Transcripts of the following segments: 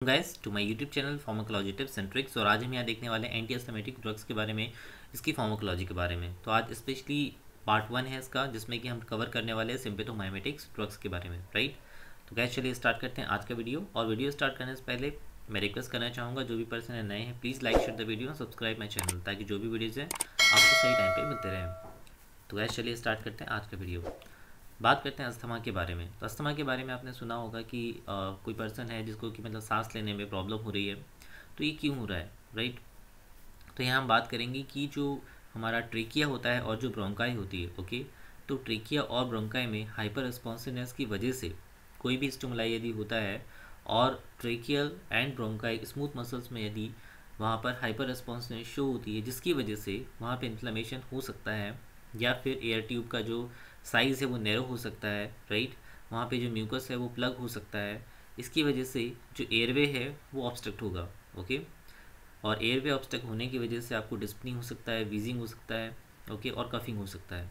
Guys to my YouTube channel pharmacology tips and tricks. और आज हम यहाँ देखने वाले हैं एंटी एस्थमेटिक ड्रग्स के बारे में, इसकी फार्माकोलॉजी के बारे में। तो आज स्पेशली पार्ट 1 है इसका, जिसमें कि हम कवर करने वाले हैं सिम्पथोमाइमेटिक्स ड्रग्स के बारे में, राइट। तो गैस चलिए स्टार्ट करते हैं आज का वीडियो। और वीडियो स्टार्ट करने से पहले मैं रिक्वेस्ट करना चाहूँगा, जो भी पर्सन है नए हैं please like share the video और सब्सक्राइब माई चैनल, ताकि जो भी वीडियोज़ हैं आपको सही टाइम पर मिलते रहें। तो गैस चलिए स्टार्ट करते हैं आज का वीडियो। बात करते हैं अस्थमा के बारे में। तो अस्थमा के बारे में आपने सुना होगा कि कोई पर्सन है जिसको कि मतलब सांस लेने में प्रॉब्लम हो रही है, तो ये क्यों हो रहा है, राइट। तो यहाँ हम बात करेंगे कि जो हमारा ट्रेकिया होता है और जो ब्रोंकाई होती है, ओके। तो ट्रेकिया और ब्रोंकाई में हाइपर रिस्पॉन्सिवनेस की वजह से कोई भी स्टिमुलाई यदि होता है और tracheal and bronchi smooth muscles में यदि वहाँ पर हाइपर रिस्पॉन्सिवनेस शो होती है, जिसकी वजह से वहाँ पे इन्फ्लेमेशन हो सकता है, या फिर एयर ट्यूब का जो साइज़ है वो नैरो हो सकता है, राइट। वहाँ पे जो म्यूकस है वो प्लग हो सकता है। इसकी वजह से जो एयरवे है वो ऑब्स्ट्रक्ट होगा, ओके। और एयरवे ऑब्स्ट्रक्ट होने की वजह से आपको डिस्पनी हो सकता है, वीजिंग हो सकता है, ओके, और कफिंग हो सकता है।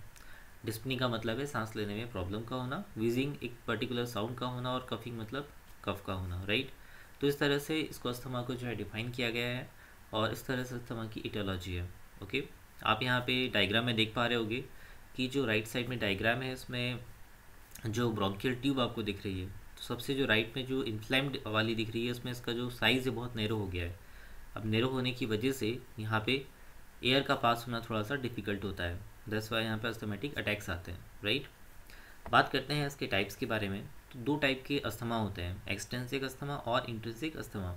डिस्पनी का मतलब है सांस लेने में प्रॉब्लम का होना, वीजिंग एक पर्टिकुलर साउंड का होना, और कफिंग मतलब कफ का होना, राइट। तो इस तरह से इसको अस्थमा को जो है डिफाइन किया गया है, और इस तरह से अस्थमा की इटियोलॉजी है, ओके। आप यहाँ पे डायग्राम में देख पा रहे होगे कि जो राइट साइड में डायग्राम है, इसमें जो ब्रोंकियल ट्यूब आपको दिख रही है, तो सबसे जो राइट में जो इन्फ्लेम्ड वाली दिख रही है, उसमें इसका जो साइज़ है बहुत नैरो हो गया है। अब नैरो होने की वजह से यहाँ पे एयर का पास होना थोड़ा सा डिफिकल्ट होता है, दैट्स वाई यहाँ पे अस्थमेटिक अटैक्स आते हैं, राइट। बात करते हैं इसके टाइप्स के बारे में। तो दो टाइप के अस्थमा होते हैं, एक्सटेंसिक अस्थमा और इंट्रिंसिक अस्थमा।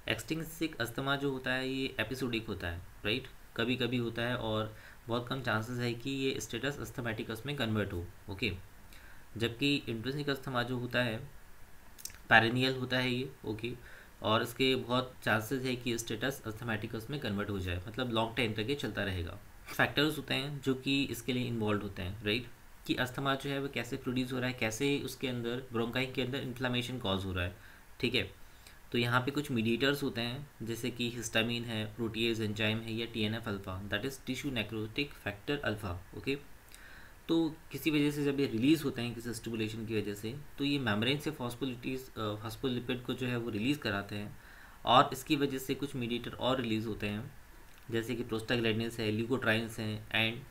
एक्सटेंसिक अस्थमा जो होता है ये एपिसोडिक होता है, राइट, कभी कभी होता है, और बहुत कम चांसेस है कि ये स्टेटस अस्थमेटिकस में कन्वर्ट हो, ओके। जबकि इंट्रिंसिक अस्थमा जो होता है पैरेनियल होता है ये, ओके, और इसके बहुत चांसेस है कि स्टेटस अस्थमेटिकस में कन्वर्ट हो जाए, मतलब लॉन्ग टाइम तक ये चलता रहेगा। फैक्टर्स होते हैं जो कि इसके लिए इन्वॉल्व होते हैं, राइट, कि अस्थमा जो है वो कैसे प्रोड्यूस हो रहा है, कैसे उसके अंदर ब्रोंकाई के अंदर इन्फ्लामेशन कॉज हो रहा है, ठीक है। तो यहाँ पे कुछ मीडिएटर्स होते हैं, जैसे कि हिस्टामिन है, प्रोटीएज एंजाइम है, या TNF alpha, that is tissue necrotic factor alpha, okay. तो किसी वजह से जब ये रिलीज़ होते हैं किसी स्टिमुलेशन की वजह से, तो ये मेम्ब्रेन से फॉस्फोलिपिड को जो है वो रिलीज़ कराते हैं, और इसकी वजह से कुछ मीडिएटर और रिलीज़ होते हैं, जैसे कि प्रोस्टाग्लैंडिन्स है, ल्यूकोट्राइन्स हैं, एंड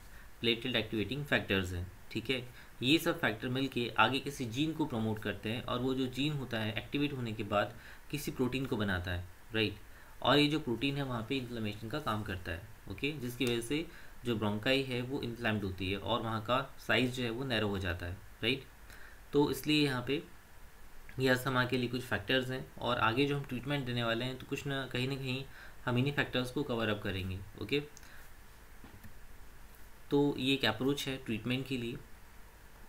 प्लेटलेट एक्टिवेटिंग फैक्टर्स हैं, ठीक है। ये सब फैक्टर मिलके आगे किसी जीन को प्रमोट करते हैं, और वो जो जीन होता है एक्टिवेट होने के बाद किसी प्रोटीन को बनाता है, राइट। और ये जो प्रोटीन है वहाँ पे इन्फ्लेमेशन का काम करता है, ओके, जिसकी वजह से जो ब्रोंकाई है वो इन्फ्लेम्ड होती है, और वहाँ का साइज़ जो है वो नैरो हो जाता है, राइट। तो इसलिए यहाँ पे ये अस्थमा के लिए कुछ फैक्टर्स हैं, और आगे जो हम ट्रीटमेंट देने वाले हैं तो कुछ ना कहीं हम इन्हीं फैक्टर्स को कवर अप करेंगे, ओके। तो ये एक अप्रोच है ट्रीटमेंट के लिए।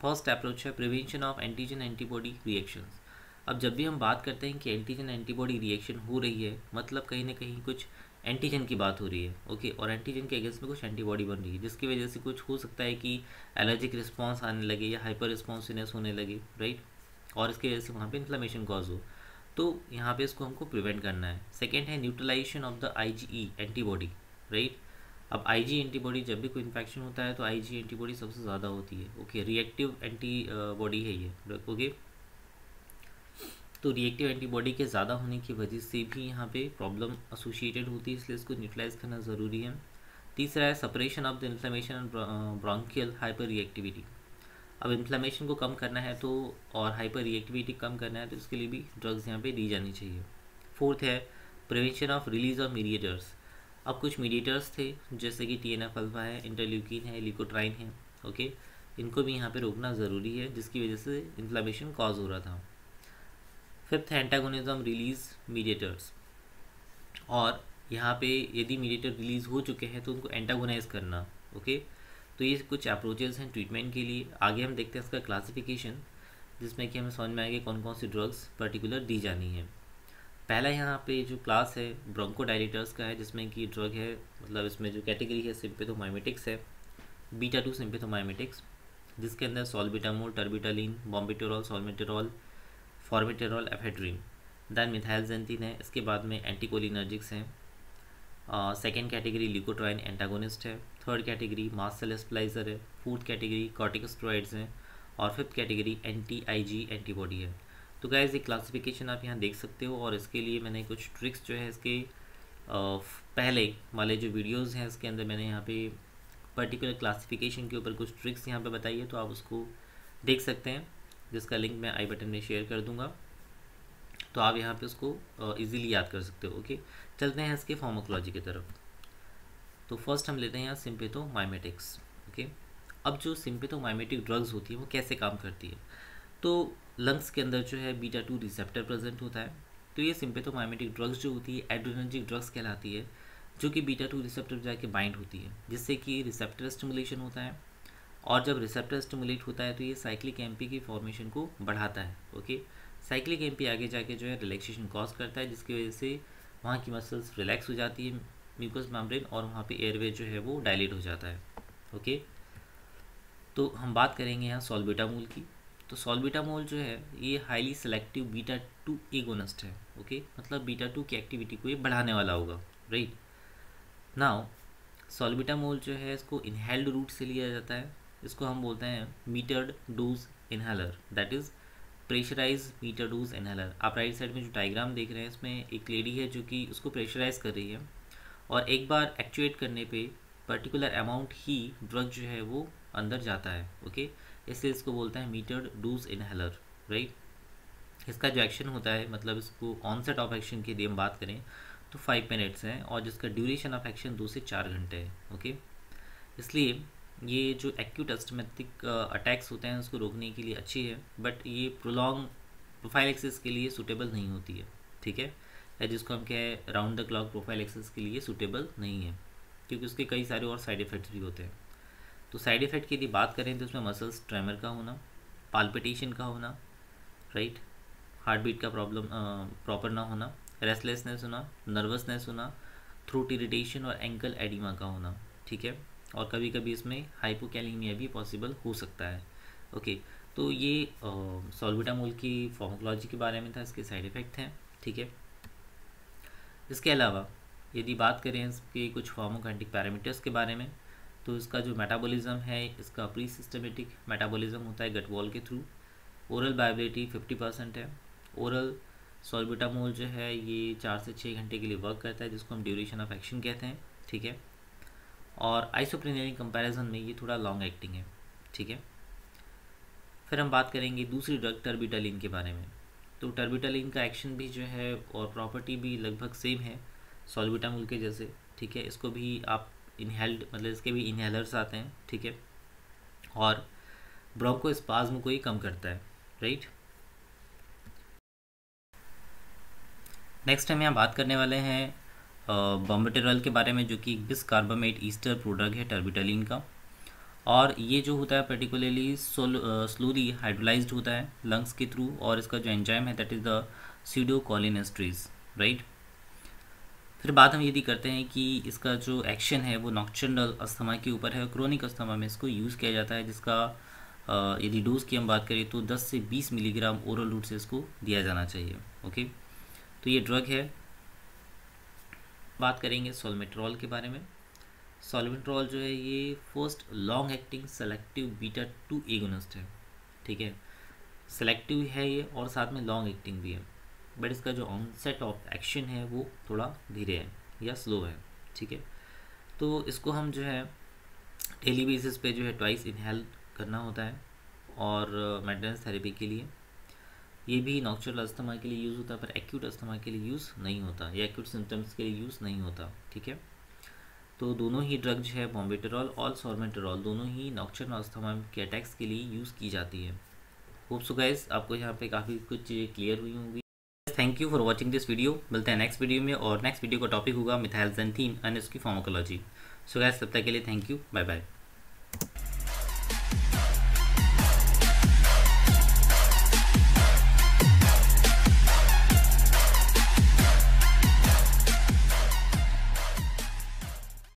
फर्स्ट अप्रोच है prevention of antigen antibody reactions. अब जब भी हम बात करते हैं कि एंटीजन एंटीबॉडी रिएक्शन हो रही है, मतलब कहीं ना कहीं कुछ एंटीजन की बात हो रही है, ओके, और एंटीजन के अगेंस्ट में कुछ एंटीबॉडी बन रही है, जिसकी वजह से कुछ हो सकता है कि एलर्जिक रिस्पॉन्स आने लगे, या हाइपर रिस्पॉन्सिवनेस होने लगे, राइट, और इसकी वजह से वहाँ पे इन्फ्लेमेशन कॉज हो। तो यहाँ पे इसको हमको प्रिवेंट करना है। सेकेंड है neutralization of the IgE antibody, right. अब आईजी एंटीबॉडी, जब भी कोई इन्फेक्शन होता है तो आईजी एंटीबॉडी सबसे ज़्यादा होती है, ओके, रिएक्टिव एंटीबॉडी है ये, ओके। तो रिएक्टिव एंटीबॉडी के ज़्यादा होने की वजह से भी यहाँ पे प्रॉब्लम एसोसिएटेड होती है, इसलिए इसको न्यूट्रलाइज करना ज़रूरी है। तीसरा है separation of the inflammation and bronchial hyper reactivity. अब इन्फ्लेमेशन को कम करना है तो, और हाइपर रिएक्टिविटी कम करना है, तो इसके लिए भी ड्रग्स यहाँ पे दी जानी चाहिए। फोर्थ है prevention of release of mediators. अब कुछ मीडिएटर्स थे, जैसे कि टीएनएफ अल्फा है, इंटरल्यूकिन है, ल्यूकोट्राइन है, ओके, इनको भी यहाँ पे रोकना ज़रूरी है, जिसकी वजह से इन्फ्लेमेशन कॉज हो रहा था। फिफ्थ है एंटागोनिज्म रिलीज मीडिएटर्स। और यहाँ पे यदि मीडिएटर रिलीज़ हो चुके हैं तो उनको एंटागोनाइज करना, ओके। तो ये कुछ अप्रोचेस हैं ट्रीटमेंट के लिए। आगे हम देखते हैं इसका क्लासिफिकेशन, जिसमें कि हमें समझ में आएगा कौन कौन सी ड्रग्स पर्टिकुलर दी जानी है। पहला यहाँ पे जो क्लास है ब्रोंकोडायलेटर्स का है, जिसमें कि ड्रग है, मतलब इसमें जो कैटेगरी है सिम्पेथोमाइमेटिक्स है, बीटा 2 सिम्पेथोमाइमेटिक्स, जिसके अंदर सॉल्बिटामोल, टर्बिटालिन, बॉम्बिटोरॉल, सॉल्मेटेरॉल, फॉर्मेटेरॉल, एफेड्रिन, दैन मिथाइलजेंथिन है। इसके बाद में एंटीकोलिनर्जिक्स हैं। सेकेंड कैटेगरी ल्यूकोट्राइन एंटागोनिस्ट है। थर्ड कैटेगरी मास्ट सेल स्प्लाइजर है। फोर्थ कैटेगरी कॉर्टिकोस्टेरॉइड्स हैं। और fifth category anti IG antibody है। तो गाइस ये क्लासिफिकेशन आप यहाँ देख सकते हो, और इसके लिए मैंने कुछ ट्रिक्स जो है इसके पहले वाले जो वीडियोस हैं इसके अंदर मैंने यहाँ पे पर्टिकुलर क्लासिफिकेशन के ऊपर कुछ ट्रिक्स यहाँ पे बताई है, तो आप उसको देख सकते हैं, जिसका लिंक मैं आई बटन में शेयर कर दूँगा, तो आप यहाँ पे उसको इजीली याद कर सकते हो। ओके, चलते हैं इसके फार्माकोलॉजी की तरफ। तो फर्स्ट हम लेते हैं यहाँ सिम्पेथोमाइमेटिक्स। ओके, अब जो सिम्पेथोमाइमेटिक ड्रग्स होती है वो कैसे काम करती है, तो लंग्स के अंदर जो है बीटा 2 रिसेप्टर प्रेजेंट होता है। तो ये सिम्पेथोमाइमेटिक ड्रग्स जो होती है एड्रेनर्जिक ड्रग्स कहलाती है, जो कि बीटा 2 रिसेप्टर पर जाके बाइंड होती है, जिससे कि रिसेप्टर स्टिमुलेशन होता है, और जब रिसेप्टर स्टिमुलेट होता है तो ये साइक्लिक एमपी की फॉर्मेशन को बढ़ाता है। ओके, साइक्लिक एमपी आगे जाके जो है रिलैक्सेशन कॉज करता है, जिसकी वजह से वहाँ की मसल्स रिलैक्स हो जाती है, म्यूकस मेम्ब्रेन, और वहाँ पे एयरवे जो है वो डायलेट हो जाता है। ओके, तो हम बात करेंगे यहाँ सॉल्बिटामोल की। तो सॉल्बिटामोल जो है ये हाईली सेलेक्टिव बीटा 2 एगोनिस्ट है। ओके, मतलब बीटा 2 की एक्टिविटी को ये बढ़ाने वाला होगा, राइट। नाउ सॉल्बिटामोल जो है इसको इनहेल्ड रूट से लिया जाता है, इसको हम बोलते हैं metered dose inhaler, that is pressurize meter dose inhaler. आप राइट साइड में जो डायग्राम देख रहे हैं इसमें एक लेडी है जो कि उसको प्रेशराइज कर रही है, और एक बार एक्चुएट करने पे पर्टिकुलर अमाउंट ही ड्रग जो है वो अंदर जाता है। ओके, इसलिए इसको बोलते हैं मीटर्ड डोज इनहेलर, राइट। इसका जो एक्शन होता है, मतलब इसको ऑनसेट ऑफ एक्शन की यदि हम बात करें तो 5 मिनट्स है, और जिसका ड्यूरेशन ऑफ एक्शन 2 से 4 घंटे है। ओके, इसलिए ये जो एक्यूट अस्थमैटिक अटैक्स होते हैं उसको रोकने के लिए अच्छी है, बट ये प्रोलॉन्ग प्रोफाइलेक्सिस के लिए सूटेबल नहीं होती है, ठीक है, या जिसको हम कहें राउंड द क्लॉक प्रोफाइलेक्सिस के लिए सूटेबल नहीं है, क्योंकि उसके कई सारे और साइड इफ़ेक्ट्स भी होते हैं। तो साइड इफ़ेक्ट की यदि बात करें तो उसमें मसल्स ट्रेमर का होना, पाल्पिटेशन का होना, राइट, हार्ट बीट का प्रॉब्लम प्रॉपर ना होना, रेस्टलेसनेस होना, नर्वसनेस होना, थ्रोट इरिटेशन और एंकल एडिमा का होना, ठीक है, और कभी कभी इसमें हाइपोकैलेमिया भी पॉसिबल हो सकता है। ओके, तो ये सॉल्बिटामोल की फार्माकोलॉजी के बारे में था, इसके साइड इफ़ेक्ट हैं, ठीक है। इसके अलावा यदि बात करें इसके कुछ फार्माकोकाइनेटिक पैरामीटर्स के बारे में, तो इसका जो मेटाबॉलिज्म है, इसका प्री सिस्टमेटिक मेटाबॉलिज्म होता है गट वॉल के थ्रू। ओरल बायोबिलिटी 50% है। ओरल सॉल्बिटामोल जो है ये 4 से 6 घंटे के लिए वर्क करता है, जिसको हम ड्यूरेशन ऑफ एक्शन कहते हैं, ठीक है। और आइसोप्रेनिल कंपैरिजन में ये थोड़ा लॉन्ग एक्टिंग है, ठीक है। फिर हम बात करेंगे दूसरी ड्रग टर्बिटालिन के बारे में। तो टर्बिटालिन का एक्शन भी जो है और प्रॉपर्टी भी लगभग सेम है सॉल्बिटामोल के जैसे, ठीक है। इसको भी आप इनहेल्ड, मतलब इसके भी इनहेलर्स आते हैं, ठीक है, और ब्रोंकोस्पाज्म को ही कम करता है, राइट। नेक्स्ट हम यहाँ बात करने वाले हैं बॉम्बेटेरॉल के बारे में, जो कि बिस्कार्बामेट ईस्टर प्रोडक्ट है टर्बिटालिन का, और ये जो होता है पर्टिकुलरली स्लोली हाइड्रोलाइज्ड होता है लंग्स के थ्रू, और इसका जो एंजाइम है दैट इज़ द स्यूडोकोलिनेस्ट्रेज, राइट। फिर बात हम यदि करते हैं कि इसका जो एक्शन है वो नॉक्टर्नल अस्थमा के ऊपर है, क्रोनिक अस्थमा में इसको यूज़ किया जाता है, जिसका यदि डोज की हम बात करें तो 10 से 20 मिलीग्राम ओरल रूट से इसको दिया जाना चाहिए। ओके, तो ये ड्रग है। बात करेंगे सॉल्मेट्रॉल के बारे में। सॉल्मेट्रॉल जो है ये first long acting selective beta 2 agonist है, ठीक है। सेलेक्टिव है ये और साथ में लॉन्ग एक्टिंग भी है, बट इसका जो ऑनसेट ऑफ एक्शन है वो थोड़ा धीरे है या स्लो है, ठीक है। तो इसको हम जो है डेली बेसिस पे जो है ट्वाइस इनहेल करना होता है, और मेंटेनेंस थेरेपी के लिए ये भी नॉक्चुरल अस्थमा के लिए यूज़ होता है, पर एक्यूट अस्थमा के लिए यूज़ नहीं होता, या एक्यूट सिम्टम्स के लिए यूज़ नहीं होता, ठीक है। तो दोनों ही ड्रग जो है बॉम्बेटेरॉल और सॉल्मेट्रॉल दोनों ही नॉक्चुरल अस्थमा के अटैक्स के लिए यूज़ की जाती है। होप सो गाइस आपको यहाँ पे काफ़ी कुछ चीज़ें क्लियर हुई होंगी। Thank you for watching this video. मिलते हैं नेक्स्ट वीडियो में, और नेक्स्ट वीडियो का टॉपिक होगा मिथाइलजेंथीन एंड इसकी फार्माकोलॉजी। सो गाइस तब तक के लिए थैंक यू, बाय बाय।